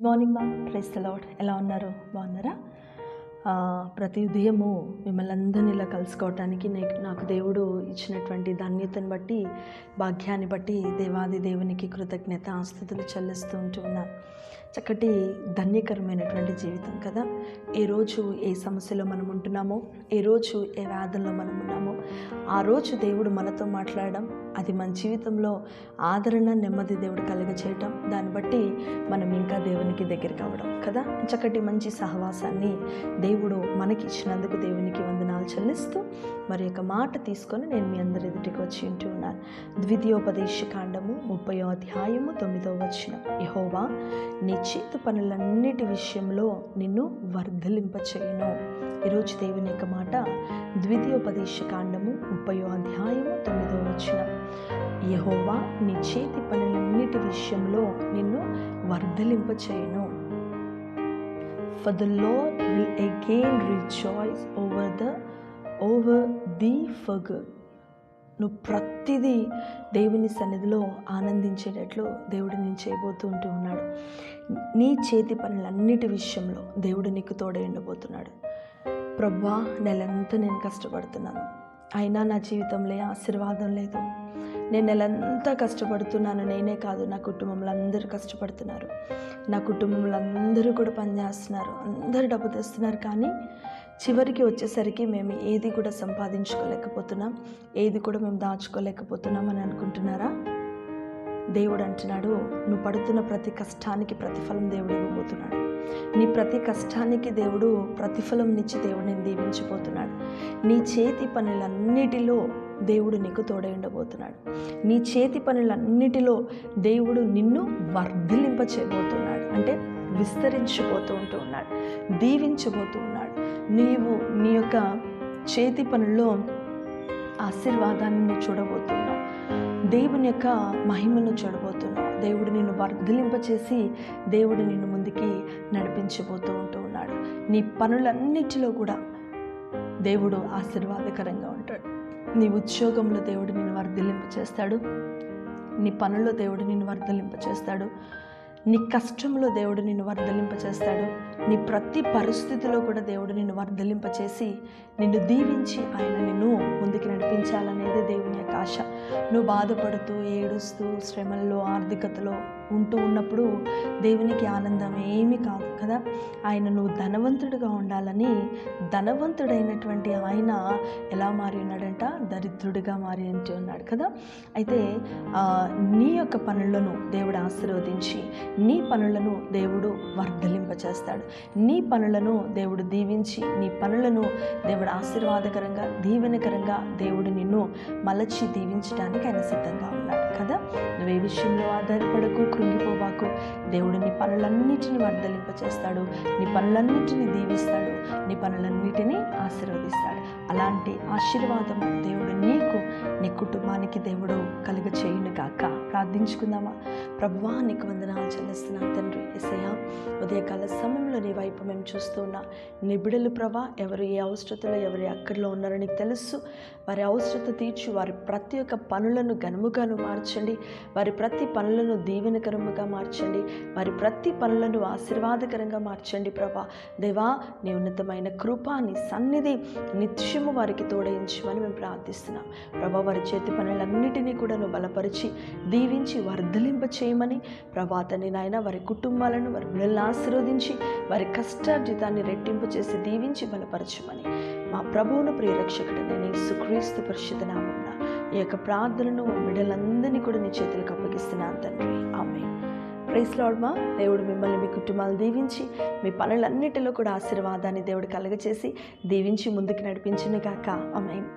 Morning మా praise the lord. ఎలా ఉన్నారు? బాగున్నారా? ప్రతి ఉదయము మిమ్మల్ని అందరినీ ఇలా కలుసుకోవటానికి నాకు దేవుడు ఇచ్చినటువంటి ధన్యతను బట్టి, భాగ్యాన్ని బట్టి దేవాది దేవునికి కృతజ్ఞత ఆస్తుతులు చెల్లిస్తూ ఉంటున్నాను. చక్కటి ధన్యకరమైనటువంటి జీవితం కదా. ఏ రోజు ఏ సమస్యలో మనం ఉంటున్నామో, ఏ రోజు ఏ వ్యాధుల్లో మనం ఉన్నామో, ఆ రోజు దేవుడు మనతో మాట్లాడడం, అది మన జీవితంలో ఆదరణ, నెమ్మది దేవుడు కలుగచేయటం, దాన్ని బట్టి మనం ఇంకా దేవునికి దగ్గర కావడం కదా. చక్కటి మంచి సహవాసాన్ని దేవుడు మనకి ఇచ్చినందుకు దేవునికి వందనాలు చెల్లిస్తూ మరి యొక్క మాట తీసుకొని నేను మీ అందరి ఎదుటికి వచ్చి ఉంటున్నాను. ద్వితీయోపదేశ కాండము 30వ అధ్యాయము 9వ వచనం. యెహోవా నీ చేతి పనులన్నిటి విషయంలో నిన్ను వర్ధలింపచేయును. ఈరోజు దేవుని యొక్క మాట ద్వితీయోపదేశ కాండము 30వ అధ్యాయము 9వ వచనం. యెహోవా నీ చేతి పనులన్నిటి విషయంలో నిన్ను వర్ధలింపచేయును. For the Lord will again rejoice over thee for good. నువ్వు ప్రతిదీ దేవుని సన్నిధిలో ఆనందించేటట్లు దేవుడు నేను చేయబోతూ ఉన్నాడు. నీ చేతి పనులన్నిటి విషయంలో దేవుడు నీకు తోడై ఉండబోతున్నాడు. ప్రభువా, నెలంతా నేను కష్టపడుతున్నాను, అయినా నా జీవితంలో ఆశీర్వాదం లేదు. నేను నెలంతా కష్టపడుతున్నాను, నేనే కాదు నా కుటుంబంలో అందరూ కష్టపడుతున్నారు, నా కుటుంబంలో అందరూ కూడా పనిచేస్తున్నారు, అందరూ డబ్బు తెస్తున్నారు, కానీ చివరికి వచ్చేసరికి మేము ఏది కూడా సంపాదించుకోలేకపోతున్నాం, ఏది కూడా మేము దాచుకోలేకపోతున్నాం అని అనుకుంటున్నారా? దేవుడు అంటున్నాడు, నువ్వు పడుతున్న ప్రతి కష్టానికి ప్రతిఫలం దేవుడు ఇవ్వబోతున్నాడు. నీ ప్రతి కష్టానికి దేవుడు ప్రతిఫలం నిచ్చి దేవుడు నేను దీవించబోతున్నాడు. నీ చేతి పనులన్నిటిలో దేవుడు నీకు తోడై ఉండబోతున్నాడు. నీ చేతి పనులన్నిటిలో దేవుడు నిన్ను వర్ధలింప చేయబోతున్నాడు. అంటే విస్తరించబోతూ ఉన్నాడు, దీవించబోతూ ఉన్నాడు. నీవు నీ యొక్క చేతి పనుల్లో ఆశీర్వాదాన్ని నువ్వు చూడబోతున్నావు, దేవుని యొక్క మహిమను చూడబోతున్నావు. దేవుడు నిన్ను వర్ధలింపచేసి దేవుడు నిన్ను ముందుకి నడిపించబోతూ ఉన్నాడు. నీ పనులన్నిటిలో కూడా దేవుడు ఆశీర్వాదకరంగా ఉంటాడు. నీ ఉద్యోగంలో దేవుడు నిన్ను వర్ధలింపచేస్తాడు, నీ పనుల్లో దేవుడు నిన్ను వర్ధలింపచేస్తాడు, నీ కష్టంలో దేవుడు నిన్ను వర్ధలింపచేస్తాడు. నీ ప్రతి పరిస్థితిలో కూడా దేవుడు నిన్ను వర్ధలింపచేసి నిన్ను దీవించి ఆయన నిన్ను ముందుకు నడిపించాలనేది దేవుని యొక్క ఆశ. నువ్వు బాధపడుతూ ఏడుస్తూ శ్రమల్లో ఆర్థికతలో ఉన్నప్పుడు దేవునికి ఆనందం ఏమీ కాదు కదా. ఆయన నువ్వు ధనవంతుడిగా ఉండాలని, ధనవంతుడైనటువంటి ఆయన ఎలా మారి ఉన్నాడంట? దరిద్రుడిగా మారి ఉన్నాడు కదా. అయితే నీ యొక్క పనులను దేవుడు ఆశీర్వదించి నీ పనులను దేవుడు వర్ధలింపచేస్తాడు. నీ పనులను దేవుడు దీవించి నీ పనులను దేవుడు ఆశీర్వాదకరంగా, దీవెనకరంగా దేవుడు నిన్ను మలచి దీవించడానికి ఆయన సిద్ధంగా ఉన్నాడు కదా. నువ్వే విషయంలో ఆధారపడకు, కృంగిపోబాకు. దేవుడు నీ పనులన్నిటిని వర్ధలింపచేస్తాడు, నీ పనులన్నిటిని దీవిస్తాడు, నీ పనులన్నిటినీ ఆశీర్వదిస్తాడు. అలాంటి ఆశీర్వాదం దేవుడు నీకు, నీ కుటుంబానికి దేవుడు కలుగ చేయును గాక. ప్రార్థించుకుందామా? ప్రభువా, నీకు వందనాలు చెల్లిస్తున్నాను తండ్రి. యేసయ్యా, ఉదయకాల సమయంలో నీ వైపు మేము చూస్తూ ఉన్నా నీ బిడ్డలు ప్రభా, ఎవరు ఏ అవసరతలో ఎవరి అక్కడిలో ఉన్నారో నీకు తెలుసు. వారి అవసరత తీర్చు, వారి ప్రతి ఒక్క పనులను ఘనముగాను మార్చండి, వారి ప్రతి పనులను దీవెనకరముగా మార్చండి, వారి ప్రతి పనులను ఆశీర్వాదకరంగా మార్చండి ప్రభా. దేవా, నీ ఉన్నతమైన కృప, నీ సన్నిధి నిత్యము వారికి తోడయించమని మేము ప్రార్థిస్తున్నాం ప్రభా. వారి చేతి పనులన్నిటినీ కూడా నువ్వు బలపరిచి దీవించి వర్ధలింప చేయమని ప్రభా తండ్రి నాయన, వారి కుటుంబాలను, వారి బిడ్డలను ఆశీర్వదించి వారి కష్టార్జితాన్ని రెట్టింపు చేసి దీవించి బలపరచమని మా ప్రభువును ప్రియరక్షకుడైన యేసుక్రీస్తు పరిశుద్ధ నామమున ఈ యొక్క ప్రార్థనను బిడ్డలందరినీ కూడా నీ చేతులకు అప్పగిస్తున్నాను తండ్రి. ఆమేన్. Praise lord. మా దేవుడు మిమ్మల్ని, మీ కుటుంబాలు దీవించి మీ పనులన్నిటిలో కూడా ఆశీర్వాదాన్ని దేవుడు కలుగచేసి దీవించి ముందుకు నడిపించును గాక. ఆమేన్.